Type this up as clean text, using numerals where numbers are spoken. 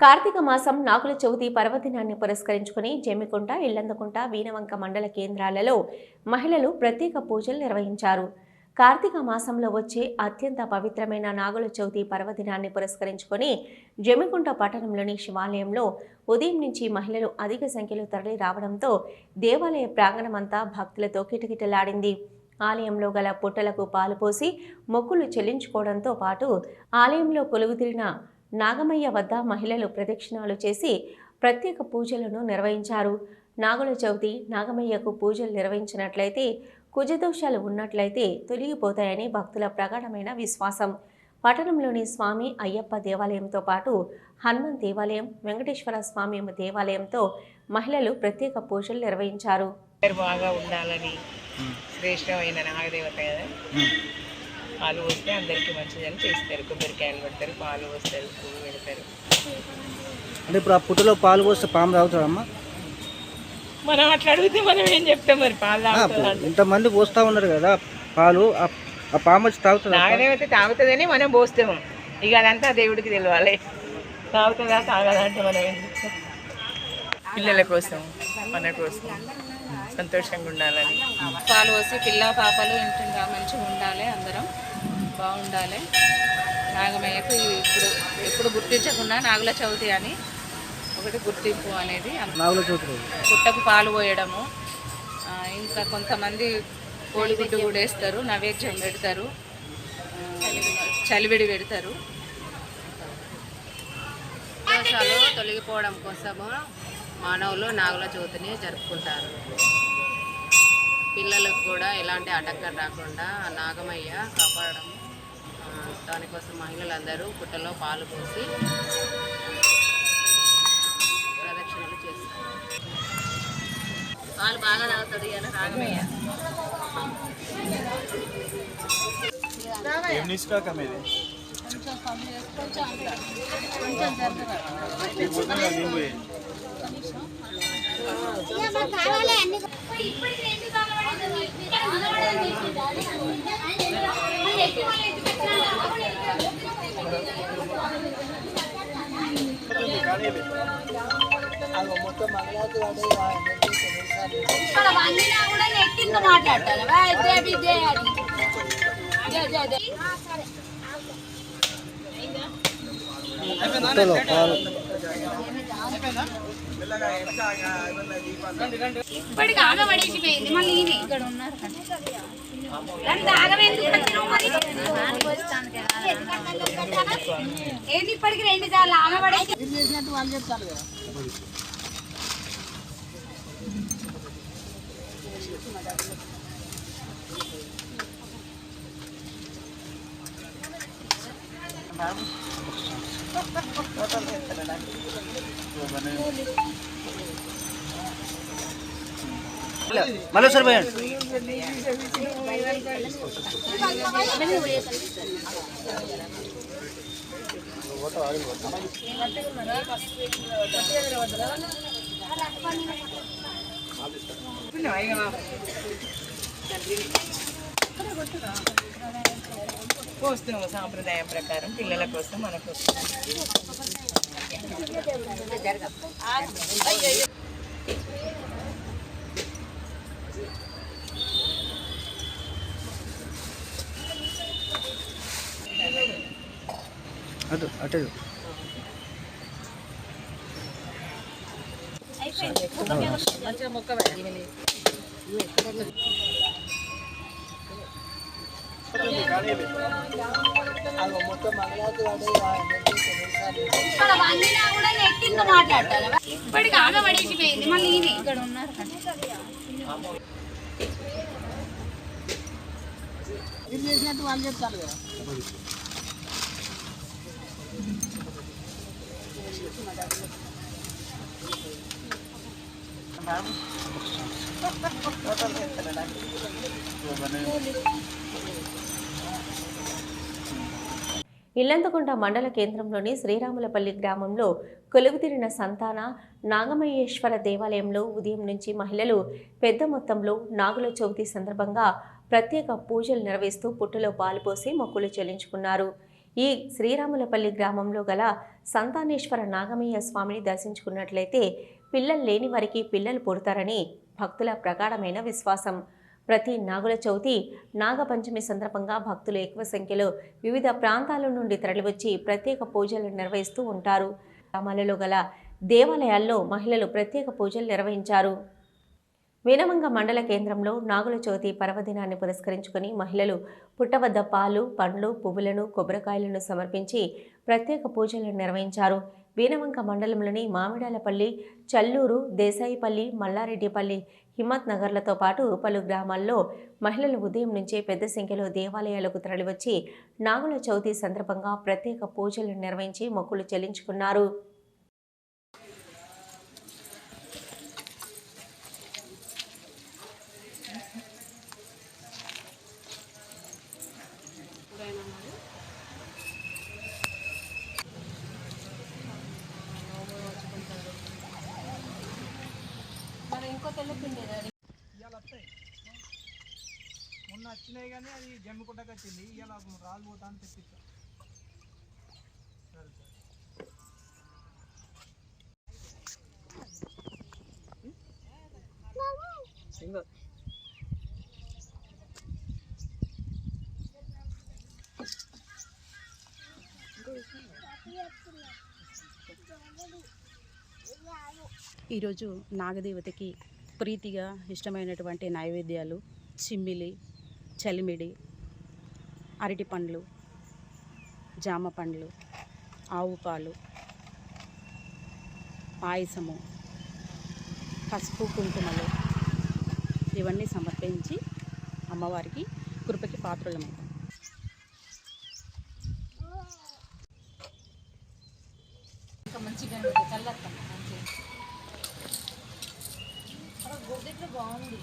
కార్తీక మాసం నాగుల చవితి పర్వదినాన్ని పురస్కరించుకుని జమ్మికుంట, ఇల్లందుకుంట, వీణవంక మండల కేంద్రాలలో మహిళలు ప్రత్యేక పూజలు నిర్వహించారు. కార్తీక మాసంలో వచ్చే అత్యంత పవిత్రమైన నాగుల చవితి పర్వదినాన్ని పురస్కరించుకుని జమ్మికుంట పట్టణంలోని శివాలయంలో ఉదయం నుంచి మహిళలు అధిక సంఖ్యలో తరలి రావడంతో దేవాలయ ప్రాంగణమంతా భక్తులతో కిటకిటలాడింది. ఆలయంలో గల పుట్టలకు పాలు పోసి మొక్కులు చెల్లించుకోవడంతో పాటు ఆలయంలో కొలువుతీరిన నాగమయ్య వద్ద మహిళలు ప్రదక్షిణాలు చేసి ప్రత్యేక పూజలను నిర్వహించారు. నాగుల చవితి నాగమయ్యకు పూజలు నిర్వహించినట్లయితే కుజదోషాలు ఉన్నట్లయితే తొలగిపోతాయని భక్తుల ప్రగాఢమైన విశ్వాసం. పట్టణంలోని స్వామి అయ్యప్ప దేవాలయంతో పాటు హనుమాన్ దేవాలయం, వెంకటేశ్వర స్వామి దేవాలయంతో మహిళలు ప్రత్యేక పూజలు నిర్వహించారు. బాగా ఉండాలని శ్రేష్టమైన నాగదేవత కదా, పాలు పోస్తే అందరికీ మంచిదని చేస్తారు. కొబ్బరికాయలు పెడతారు, పాలు పోస్తారు, పువ్వు పెడతారు. అంటే ఇప్పుడు ఆ పుట్టలో పాలు పోస్తే పాము తాగుతాడమ్మా? మనం అట్లా అడిగితే మనం ఏం చెప్తాం? మరి పాలు తాగుతుంది, ఇంతమంది పోస్తూ ఉన్నారు కదా పాలు, ఆ పాము వచ్చి తాగుతుంది. నాగదేవత తాగుతుందని మనం పోస్తాము. ఇక అదంతా దేవుడికి తెలియాలి. తాగుతుందా తాగదా అంటే మనం ఏం చెప్తాం? పిల్లల కోసం, మన కోసం సంతోషంగా ఉండాలని పాలు పోసి పిల్ల పాపలు ఇంటిగా మంచిగా ఉండాలి, అందరం బాగుండాలి. నాగమయ్యకు ఎప్పుడు గుర్తించకుండా నాగుల చవితి అని ఒకటి గుర్తింపు అనేది. నాగుల చవితి పుట్టకు పాలు పోయడము, ఇంకా కొంతమంది కోడిగుడ్డు కూడా వేస్తారు, నైవేద్యం పెడతారు, చలివిడి పెడతారు. దోషాలు తొలగిపోవడం కోసము మానవులు నాగుల చవితిని జరుపుకుంటారు. పిల్లలకు కూడా ఎలాంటి ఆటంకం రాకుండా నాగమయ్య కాపాడడం, దానికోసం మహిళలందరూ పుట్టలో పాలు పోసి ప్రదక్షిణలు చేస్తారు. పాలు బాగా తాగుతాడు ఇవాళ నాగమయ్య. మాట్లాడతారు ఇప్పటికి ఆగబడేసిపోయింది. మళ్ళీ ఇక్కడ ఉన్నారు ఏంటి ఇప్పటికి 2 సార్లు ఆగబడేసి వాళ్ళు చెప్తారు కదా. మళ్ళీ సార్ పోయండి. పోస్తున్నాము సాంప్రదాయం ప్రకారం పిల్లల కోసం, మన కోసం. అటు మొక్క మాట్లాడతారు ఇప్పటికి ఆగబడేసిపోయింది. మళ్ళీ ఇక్కడ ఉన్నారు చేసినట్టు వాళ్ళు చెప్తారు కదా. ఇల్లందుకుంట మండల కేంద్రంలోని శ్రీరాములపల్లి గ్రామంలో కొలువుతీరిన సంతాన నాగమయ్యేశ్వర దేవాలయంలో ఉదయం నుంచి మహిళలు పెద్ద మొత్తంలో నాగుల చవితి సందర్భంగా ప్రత్యేక పూజలు నిర్వహిస్తూ పుట్టలో పాలు పోసి మొక్కులు చెల్లించుకున్నారు. ఈ శ్రీరాములపల్లి గ్రామంలో గల సంతానేశ్వర నాగమయ్య స్వామిని దర్శించుకున్నట్లయితే పిల్లలు లేని వారికి పిల్లలు పుడతారని భక్తుల ప్రగాఢమైన విశ్వాసం. ప్రతి నాగుల చవితి నాగపంచమి సందర్భంగా భక్తులు ఎక్కువ సంఖ్యలో వివిధ ప్రాంతాల నుండి తరలివచ్చి ప్రత్యేక పూజలు నిర్వహిస్తూ ఉంటారు. గ్రామాలలో గల దేవాలయాల్లో మహిళలు ప్రత్యేక పూజలు నిర్వహించారు. వీనవంగ మండల కేంద్రంలో నాగుల చవితి పర్వదినాన్ని పురస్కరించుకుని మహిళలు పుట్టవద్ద పాలు, పండ్లు, పువ్వులను, కొబ్బరికాయలను సమర్పించి ప్రత్యేక పూజలు నిర్వహించారు. వీనవంక మండలంలోని మామిడాలపల్లి, చల్లూరు, దేశాయిపల్లి, మల్లారెడ్డిపల్లి, హిమ్మత్ నగర్లతో పాటు పలు గ్రామాల్లో మహిళలు ఉదయం నుంచే పెద్ద సంఖ్యలో దేవాలయాలకు తరలివచ్చి నాగుల చవితి సందర్భంగా ప్రత్యేక పూజలు నిర్వహించి మొక్కులు చెల్లించుకున్నారు. మొన్న వచ్చినాయి కానీ అది జమ్మికుంటకి వచ్చింది. ఇలా రాళ్ళు పోతా అని తెప్పిస్తా. ఈరోజు నాగదేవతకి ప్రీతిగా ఇష్టమైనటువంటి నైవేద్యాలు చిమ్మిలి, చలిమిడి, అరటి పండ్లు, జామ పండ్లు, ఆవు పాలు, పాయసము, పసుపు, కుంకుమలు ఇవన్నీ సమర్పించి అమ్మవారికి కృపకి పాత్రులమవుతాం. మంచిగా చల్లత్తా మంచిగా బాగుంది.